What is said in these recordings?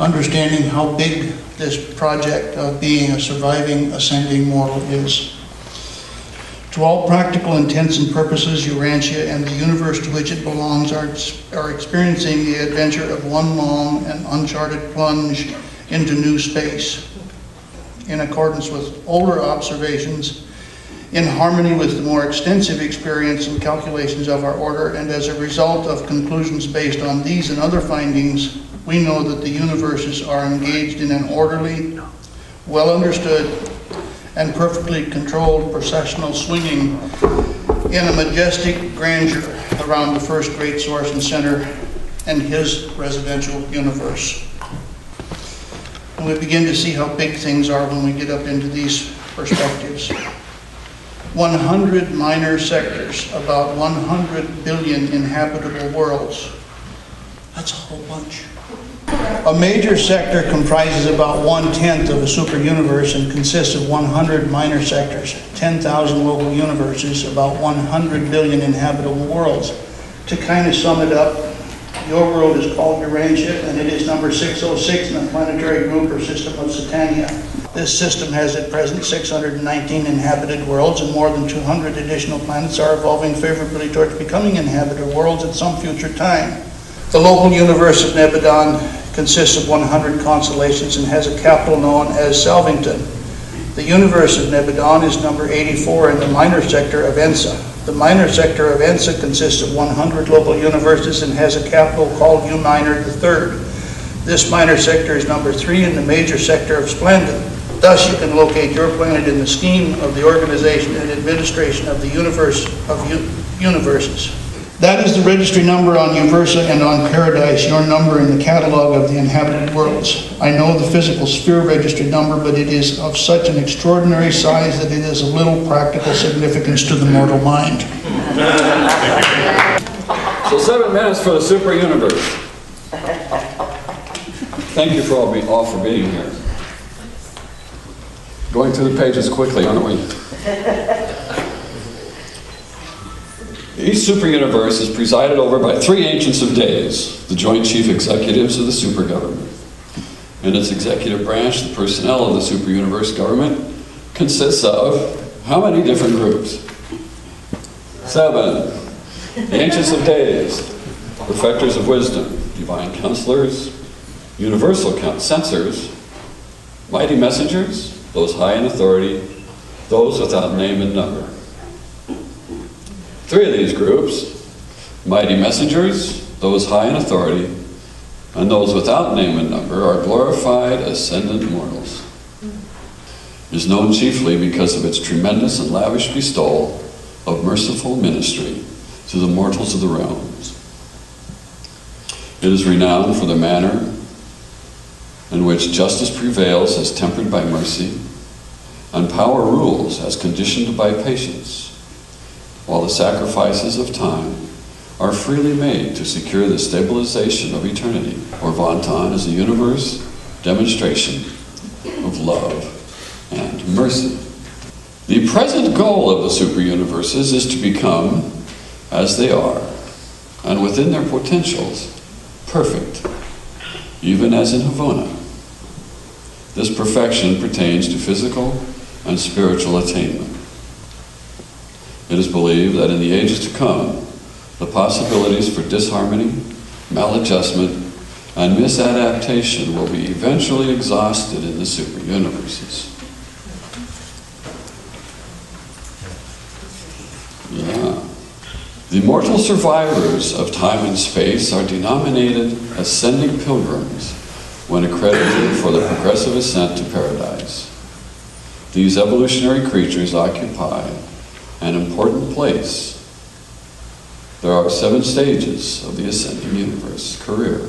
understanding how big this project of being a surviving ascending mortal is. To all practical intents and purposes, Urantia and the universe to which it belongs are experiencing the adventure of one long and uncharted plunge into new space. In accordance with older observations, in harmony with the more extensive experience and calculations of our order, and as a result of conclusions based on these and other findings, we know that the universes are engaged in an orderly, well understood, and perfectly controlled processional swinging in a majestic grandeur around the first great source and center and his residential universe. And we begin to see how big things are when we get up into these perspectives. 100 minor sectors, about 100 billion inhabitable worlds. That's a whole bunch. A major sector comprises about 1/10 of a super-universe and consists of 100 minor sectors, 10,000 local universes, about 100 billion inhabitable worlds. To kind of sum it up, your world is called Urantia, and it is number 606 in the planetary group or system of Satania. This system has at present 619 inhabited worlds, and more than 200 additional planets are evolving favorably towards becoming inhabited worlds at some future time. The local universe of Nebadon consists of 100 constellations and has a capital known as Salvington. The universe of Nebadon is number 84 in the minor sector of Ensa. The minor sector of Ensa consists of 100 local universes and has a capital called U Minor III. This minor sector is number 3 in the major sector of Splendid. Thus you can locate your planet in the scheme of the organization and administration of the universe of universes. That is the registry number on Uversa and on Paradise, your number in the catalog of the inhabited worlds. I know the physical sphere registry number, but it is of such an extraordinary size that it is of little practical significance to the mortal mind. So 7 minutes for the super universe. Thank you for all for being here. Going through the pages quickly, aren't we? Each super-universe is presided over by 3 Ancients of Days, the joint chief executives of the super-government. In its executive branch, the personnel of the super-universe government consists of how many different groups? 7. The Ancients of Days, perfecters of wisdom, divine counselors, universal censors, mighty messengers, those high in authority, those without name and number. 3 of these groups, mighty messengers, those high in authority, and those without name and number, are glorified ascendant mortals. It is known chiefly because of its tremendous and lavish bestowal of merciful ministry to the mortals of the realms. It is renowned for the manner in which justice prevails as tempered by mercy, and power rules as conditioned by patience, while the sacrifices of time are freely made to secure the stabilization of eternity. Or Vontan is a universe demonstration of love and mercy. The present goal of the super-universes is to become, as they are, and within their potentials, perfect, even as in Havona. This perfection pertains to physical and spiritual attainment. It is believed that in the ages to come, the possibilities for disharmony, maladjustment, and misadaptation will be eventually exhausted in the super-universes. The mortal survivors of time and space are denominated ascending pilgrims when accredited for the progressive ascent to paradise. These evolutionary creatures occupy an important place. There are 7 stages of the ascending universe career.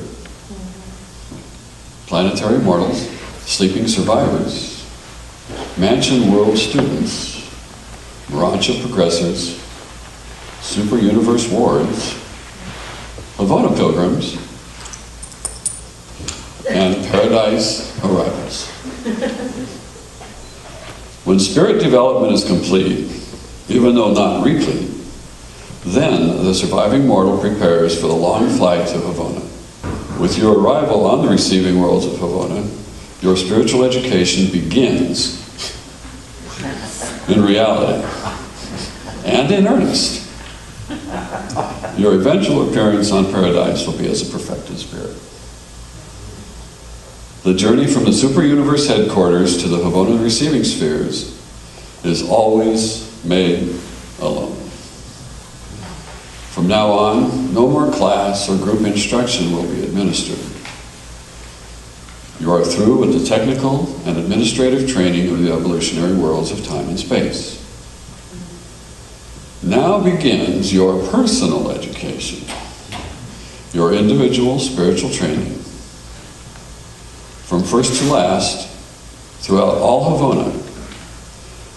Planetary mortals, sleeping survivors, mansion world students, morontia progressors, super universe wards, Havona pilgrims, and paradise arrivals. When spirit development is complete, even though not replete, then the surviving mortal prepares for the long flight to Havona. With your arrival on the receiving worlds of Havona, your spiritual education begins in reality and in earnest. Your eventual appearance on paradise will be as a perfected spirit. The journey from the super-universe headquarters to the Havona receiving spheres is always made alone. From now on, no more class or group instruction will be administered. You are through with the technical and administrative training of the evolutionary worlds of time and space. Now begins your personal education, your individual spiritual training. From first to last, throughout all Havona,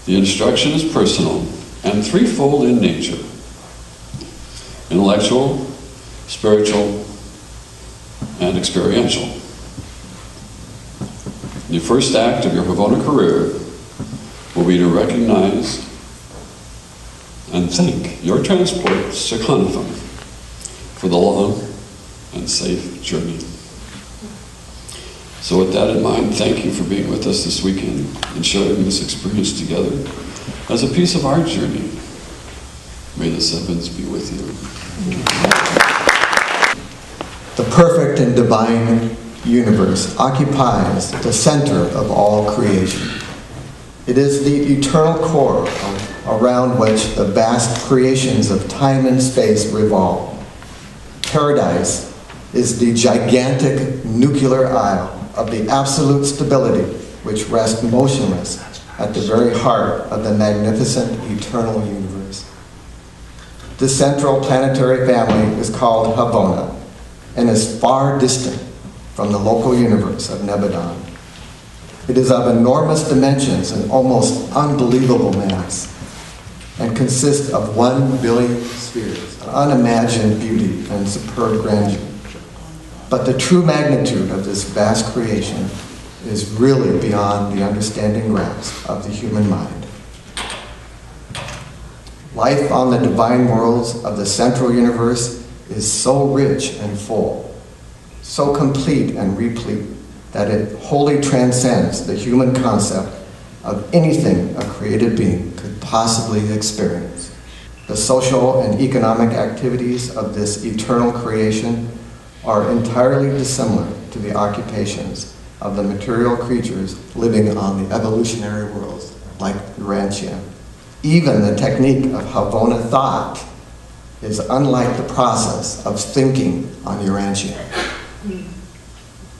the instruction is personal and threefold in nature: intellectual, spiritual, and experiential. The first act of your Havona career will be to recognize and thank your transport, Sekhanafam, for the long and safe journey. So with that in mind, thank you for being with us this weekend and sharing this experience together as a piece of our journey. May the sevens be with you. The perfect and divine universe occupies the center of all creation. It is the eternal core around which the vast creations of time and space revolve. Paradise is the gigantic nuclear isle of the absolute stability which rests motionless at the very heart of the magnificent eternal universe. The central planetary family is called Havona and is far distant from the local universe of Nebadon. It is of enormous dimensions and almost unbelievable mass, and consists of 1 billion spheres, unimagined beauty and superb grandeur. But the true magnitude of this vast creation is really beyond the understanding grasp of the human mind. Life on the divine worlds of the central universe is so rich and full, so complete and replete, that it wholly transcends the human concept of anything a created being could possibly experience. The social and economic activities of this eternal creation are entirely dissimilar to the occupations of the material creatures living on the evolutionary worlds like Urantia. Even the technique of Havona thought is unlike the process of thinking on Urantia.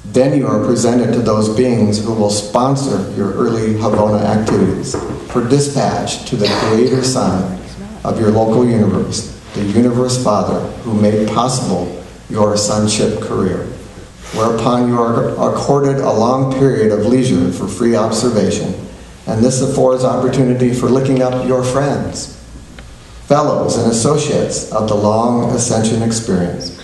Then you are presented to those beings who will sponsor your early Havona activities for dispatch to the Creator Son of your local universe, the Universe Father who made possible your sonship career, whereupon you are accorded a long period of leisure for free observation, and this affords opportunity for looking up your friends, fellows and associates of the long ascension experience.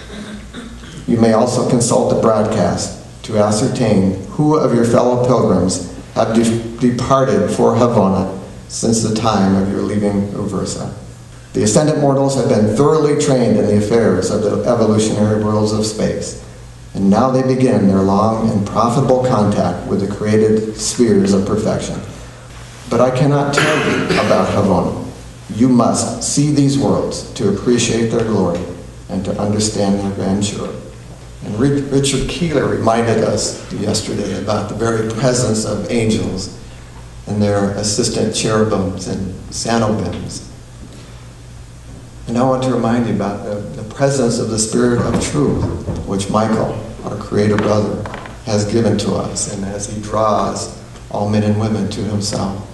You may also consult the broadcast to ascertain who of your fellow pilgrims have departed for Havona since the time of your leaving Uversa. The ascendant mortals have been thoroughly trained in the affairs of the evolutionary worlds of space, and now they begin their long and profitable contact with the created spheres of perfection. But I cannot tell you about Havona. You must see these worlds to appreciate their glory and to understand their grandeur. And Richard Keeler reminded us yesterday about the very presence of angels and their assistant cherubims and sanobims. And I want to remind you about the presence of the Spirit of Truth, which Michael, our Creator Brother, has given to us, and as he draws all men and women to himself.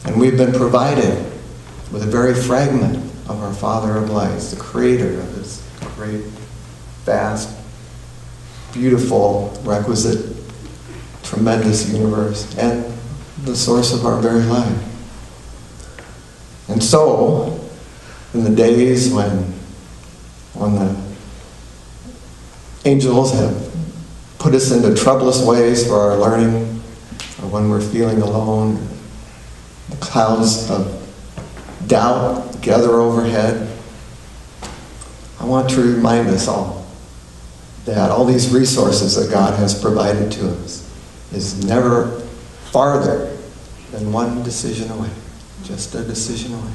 And we've been provided with a very fragment of our Father of Lights, the Creator of this great, vast, beautiful, requisite, tremendous universe, and the source of our very life. And so, in the days when the angels have put us into troublous ways for our learning, or when we're feeling alone, the clouds of doubt gather overhead, I want to remind us all that all these resources that God has provided to us is never farther than one decision away, just a decision away.